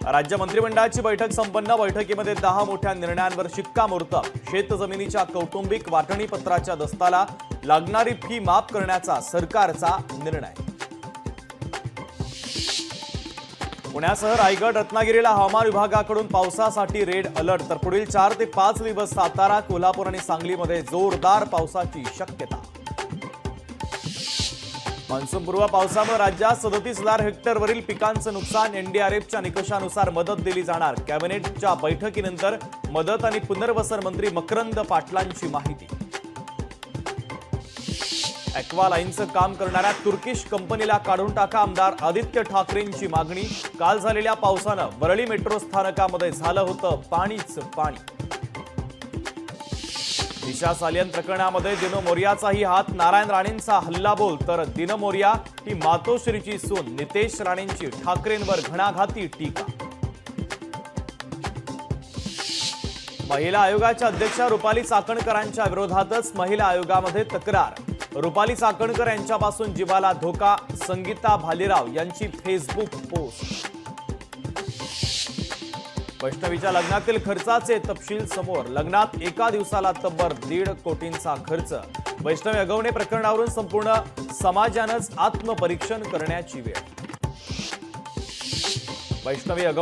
राज्य मंत्रिमंडळाची बैठक संपन्न। बैठकीमध्ये 10 मोठ्या निर्णयांवर शिक्कामोर्तब। शेतजमिनीच्या कौटुंबिक वाटणी पत्राच्या दस्ताला लागणारी फी माफ करण्याचा सरकारचा निर्णय। पुण्यासह रायगड रत्नागिरीला हवामान विभागाकडून पावसासाठी रेड अलर्ट। तर पुढील 4 ते 5 दिवस सातारा, कोल्हापूर आणि सांगलीमध्ये जोरदार पावसाची शक्यता। मान्सूनपूर्व पावसामुळे राज्यात 37,000 हेक्टरवरील पिकांचं नुकसान। एनडीआरएफच्या निकषानुसार मदत दिली जाणार। कॅबिनेटच्या बैठकीनंतर मदत आणि पुनर्वसन मंत्री मकरंद पाटलांची माहिती। ॲक्वा लाईनचं काम करणाऱ्या तुर्किश कंपनीला काढून टाका, आमदार आदित्य ठाकरेंची मागणी। काल झालेल्या पावसानं वरळी मेट्रो स्थानकामध्ये झालं होतं पाणीच पाणी। दिशा सालियन प्रकरणामध्ये दिनो मोरियाचाही हात। नारायण राणेंचा हल्लाबोल, तर दिनो मोरिया ही मातोश्रीची सून। नितेश राणेंची ठाकरेंवर घणाघाती टीका। महिला आयोगाच्या अध्यक्षा रुपाली चाकणकरांच्या विरोधातच महिला आयोगामध्ये तक्रार। रुपाली चाकणकर यांच्यापासून जीवाला धोका। संगीता भालेराव यांची फेसबुक पोस्ट। वैष्णवीच्या लग्नातील खर्चाचे तपशील समोर। लग्नात एका दिवसाला तब्बल 1.5 कोटींचा खर्च। वैष्णवी अगवणे प्रकरणावरून संपूर्ण समाजानंच आत्मपरीक्षण करण्याची वेळ। वैष्णवी अगवणे